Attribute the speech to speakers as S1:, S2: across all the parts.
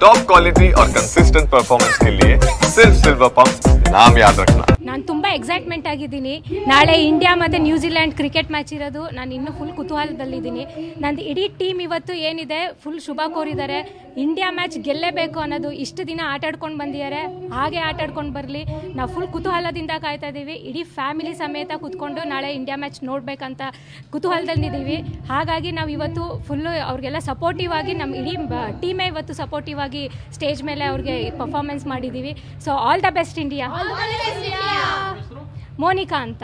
S1: Top quality और consistent performance के लिए सिर्फ सिल्वर पंप नाम याद रखना।
S2: ನಾನು ತುಂಬ ಎಕ್ಸೈಟ್ಮೆಂಟ್ ಆಗಿದ್ದೀನಿ. ನಾಳೆ ಇಂಡಿಯಾ ಮತ್ತು ನ್ಯೂಜಿಲೆಂಡ್ ಕ್ರಿಕೆಟ್ ಮ್ಯಾಚ್ ಇರೋದು. ನಾನು ಇನ್ನೂ ಫುಲ್ ಕುತೂಹಲದಲ್ಲಿದ್ದೀನಿ. ನಂದು ಇಡೀ ಟೀಮ್ ಇವತ್ತು ಏನಿದೆ ಫುಲ್ ಶುಭ ಕೋರಿದ್ದಾರೆ. ಇಂಡಿಯಾ ಮ್ಯಾಚ್ ಗೆಲ್ಲೇಬೇಕು ಅನ್ನೋದು ಇಷ್ಟು ದಿನ ಆಟಾಡ್ಕೊಂಡು ಬಂದಿದ್ದಾರೆ. ಹಾಗೆ ಆಟಾಡ್ಕೊಂಡು ಬರಲಿ. ನಾವು ಫುಲ್ ಕುತೂಹಲದಿಂದ ಕಾಯ್ತಾ ಇದ್ದೀವಿ. ಇಡೀ ಫ್ಯಾಮಿಲಿ ಸಮೇತ ಕೂತ್ಕೊಂಡು ನಾಳೆ ಇಂಡಿಯಾ ಮ್ಯಾಚ್ ನೋಡಬೇಕಂತ ಕುತೂಹಲದಲ್ಲಿದ್ದೀವಿ. ಹಾಗಾಗಿ ನಾವು ಇವತ್ತು ಫುಲ್ಲು ಅವ್ರಿಗೆಲ್ಲ ಸಪೋರ್ಟಿವ್ ಆಗಿ ನಮ್ಮ ಇಡೀ ಟೀಮೇ ಇವತ್ತು ಸಪೋರ್ಟಿವ್ ಆಗಿ ಸ್ಟೇಜ್ ಮೇಲೆ ಅವ್ರಿಗೆ ಪರ್ಫಾರ್ಮೆನ್ಸ್ ಮಾಡಿದ್ದೀವಿ. So all the best India. Monica ಅಂತ.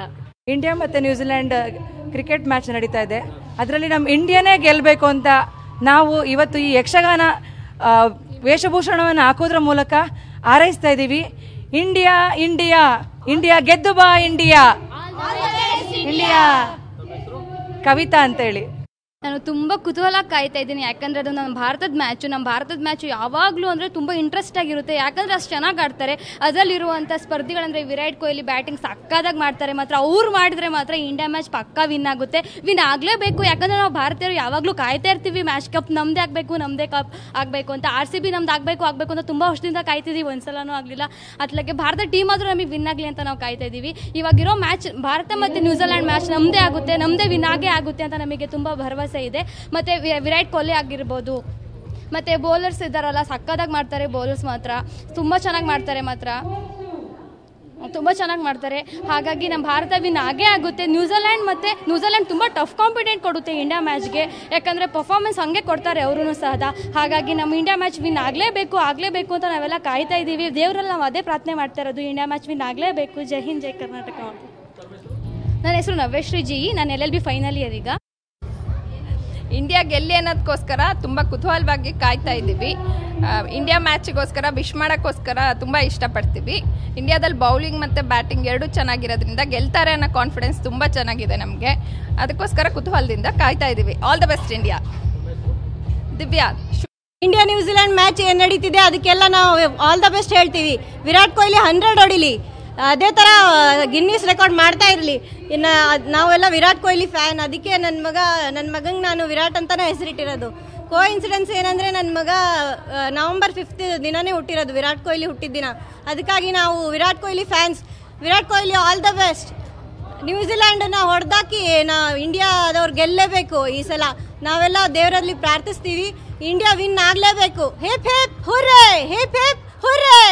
S3: ಇಂಡಿಯಾ ಮತ್ತು ನ್ಯೂಜಿಲೆಂಡ್ ಕ್ರಿಕೆಟ್ ಮ್ಯಾಚ್ ನಡೀತಾ ಇದೆ. ಅದರಲ್ಲಿ ನಮ್ಮ ಇಂಡಿಯಾನೇ ಗೆಲ್ಲಬೇಕು ಅಂತ ನಾವು ಇವತ್ತು ಈ ಯಕ್ಷಗಾನ ವೇಷಭೂಷಣವನ್ನು ಹಾಕೋದ್ರ ಮೂಲಕ ಹಾರೈಸ್ತಾ ಇದ್ದೀವಿ. ಇಂಡಿಯಾ ಇಂಡಿಯಾ ಇಂಡಿಯಾ ಗೆದ್ದು ಬಾ ಇಂಡಿಯಾ ಇಂಡಿಯಾ. ಕವಿತಾ ಅಂತೇಳಿ.
S4: ನಾನು ತುಂಬ ಕುತೂಹಲ ಕಾಯ್ತಾ ಇದ್ದೀನಿ. ಯಾಕಂದರೆ ಅದು ನಮ್ಮ ಭಾರತದ ಮ್ಯಾಚು ಯಾವಾಗಲೂ ಅಂದರೆ ತುಂಬ ಇಂಟ್ರೆಸ್ಟ್ ಆಗಿರುತ್ತೆ. ಯಾಕಂದರೆ ಅಷ್ಟು ಚೆನ್ನಾಗಿ ಆಡ್ತಾರೆ. ಅದರಲ್ಲಿರುವಂಥ ಸ್ಪರ್ಧಿಗಳಂದರೆ ವಿರಾಟ್ ಕೊಹ್ಲಿ ಬ್ಯಾಟಿಂಗ್ ಸಕ್ಕದಾಗಿ ಮಾಡ್ತಾರೆ. ಮಾತ್ರ ಅವ್ರು ಮಾಡಿದ್ರೆ ಮಾತ್ರ ಇಂಡಿಯಾ ಮ್ಯಾಚ್ ಪಕ್ಕಾ ವಿನ್ ಆಗುತ್ತೆ. ವಿನ್ ಆಗಲೇಬೇಕು. ಯಾಕಂದರೆ ನಾವು ಭಾರತೀಯರು ಯಾವಾಗಲೂ ಕಾಯ್ತಾ ಇರ್ತೀವಿ ಮ್ಯಾಚ್ ಕಪ್ ನಮ್ಮದೇ ಆಗಬೇಕು ಅಂತ. RCB ನಮ್ದು ಆಗಬೇಕು ಅಂತ ತುಂಬ ವರ್ಷದಿಂದ ಕಾಯ್ತಿದ್ದೀವಿ. ಒಂದ್ಸಲನೂ ಆಗಲಿಲ್ಲ. ಅತ್ಲಕ್ಕೆ ಭಾರತ ಟೀಮ್ ಆದರೂ ನಮಗೆ ವಿನ್ ಆಗಲಿ ಅಂತ ನಾವು ಕಾಯ್ತಾ ಇದ್ದೀವಿ. ಇವಾಗಿರೋ ಮ್ಯಾಚ್ ಭಾರತ ಮತ್ತು ನ್ಯೂಜಿಲೆಂಡ್ ಮ್ಯಾಚ್ ನಮ್ಮದೇ ಆಗುತ್ತೆ, ನಮ್ಮದೇ ವಿನ್ ಆಗೇ ಆಗುತ್ತೆ ಅಂತ ನಮಗೆ ತುಂಬ ಭರವಸೆ ಇದೆ. ಮತ್ತೆ ವಿರಾಟ್ ಕೊಹ್ಲಿ ಆಗಿರ್ಬೋದು, ಮತ್ತೆ ಬೌಲರ್ಸ್ ಇದ್ದಾರಲ್ಲ ಸಕ್ಕದಾಗಿ ಮಾಡ್ತಾರೆ. ಬೌಲರ್ಸ್ ಮಾತ್ರ ತುಂಬ ಚೆನ್ನಾಗಿ ಮಾಡ್ತಾರೆ. ಹಾಗಾಗಿ ನಮ್ಮ ಭಾರತ ವಿನ್ ಆಗೇ ಆಗುತ್ತೆ. ನ್ಯೂಜಿಲೆಂಡ್ ತುಂಬ ಟಫ್ ಕಾಂಪಿಟೆಂಟ್ ಕೊಡುತ್ತೆ ಇಂಡಿಯಾ ಮ್ಯಾಚ್ಗೆ. ಯಾಕಂದರೆ ಪರ್ಫಾರ್ಮೆನ್ಸ್ ಹಂಗೆ ಕೊಡ್ತಾರೆ ಅವರೂ ಸಹ. ಹಾಗಾಗಿ ನಮ್ಮ ಇಂಡಿಯಾ ಮ್ಯಾಚ್ ವಿನ್ ಆಗಲೇಬೇಕು ಅಂತ ನಾವೆಲ್ಲ ಕಾಯ್ತಾ ಇದ್ದೀವಿ. ದೇವರಲ್ಲಿ ನಾವು ಅದೇ ಪ್ರಾರ್ಥನೆ ಮಾಡ್ತಾ ಇರೋದು, ಇಂಡಿಯಾ ಮ್ಯಾಚ್ ವಿನ್ ಆಗಲೇಬೇಕು. ಜೈ ಹಿಂದ್, ಜೈ ಕರ್ನಾಟಕ. ನನ್ನ ಹೆಸರು ನವ್ಯಶ್ರೀ ಜಿ. ನಾನು LLB ಫೈನಲ್ ಇಯರ್. ಈಗ
S5: ಇಂಡಿಯಾ ಗೆಲ್ಲಿ ಅನ್ನೋದಕ್ಕೋಸ್ಕರ ತುಂಬ ಕುತೂಹಲವಾಗಿ ಕಾಯ್ತಾ ಇದ್ದೀವಿ. ಇಂಡಿಯಾ ಮ್ಯಾಚಿಗೋಸ್ಕರ ವಿಶ್ ಮಾಡೋಕ್ಕೋಸ್ಕರ ತುಂಬ ಇಷ್ಟಪಡ್ತೀವಿ. ಇಂಡಿಯಾದಲ್ಲಿ ಬೌಲಿಂಗ್ ಮತ್ತು ಬ್ಯಾಟಿಂಗ್ ಎರಡೂ ಚೆನ್ನಾಗಿರೋದ್ರಿಂದ ಗೆಲ್ತಾರೆ ಅನ್ನೋ ಕಾನ್ಫಿಡೆನ್ಸ್ ತುಂಬ ಚೆನ್ನಾಗಿದೆ ನಮಗೆ. ಅದಕ್ಕೋಸ್ಕರ ಕುತೂಹಲದಿಂದ ಕಾಯ್ತಾ ಇದ್ದೀವಿ. All the best India. Divya.
S6: India New Zealand match ಏನು ನಡೀತಿದೆ ಅದಕ್ಕೆಲ್ಲ ನಾವು ಆಲ್ ದ ಬೆಸ್ಟ್ ಹೇಳ್ತೀವಿ. ವಿರಾಟ್ ಕೊಹ್ಲಿ 100 ಹೊಡಿಲಿ, ಅದೇ ಥರ ಗಿನ್ನಿಸ್ ರೆಕಾರ್ಡ್ ಮಾಡ್ತಾ ಇರಲಿ. ಇನ್ನು ನಾವೆಲ್ಲ ವಿರಾಟ್ ಕೊಹ್ಲಿ ಫ್ಯಾನ್. ಅದಕ್ಕೆ ನನ್ನ ಮಗಂಗೆ ನಾನು ವಿರಾಟ್ ಅಂತಲೇ ಹೆಸರಿಟ್ಟಿರೋದು. ಇನ್ಸಿಡೆನ್ಸ್ ಏನಂದರೆ ನನ್ನ ಮಗ ನವಂಬರ್ 5 ದಿನನೇ ಹುಟ್ಟಿರೋದು, ವಿರಾಟ್ ಕೊಹ್ಲಿ ಹುಟ್ಟಿದ ದಿನ. ಅದಕ್ಕಾಗಿ ನಾವು Virat Kohli fans. Virat Kohli all the best. ನ್ಯೂಜಿಲೆಂಡನ್ನ ಹೊಡೆದಾಕಿ ಇಂಡಿಯಾದವ್ರು ಗೆಲ್ಲೇಬೇಕು ಈ ಸಲ. ನಾವೆಲ್ಲ ದೇವರಲ್ಲಿ ಪ್ರಾರ್ಥಿಸ್ತೀವಿ. ಇಂಡಿಯಾ ವಿನ್ ಆಗಲೇಬೇಕು. ಹೇಪ್ ಹೇಪ್ ಹುರ್ರೇ, ಹೇಪ್ ಹೇಪ್ ಹುರ್ರೇ.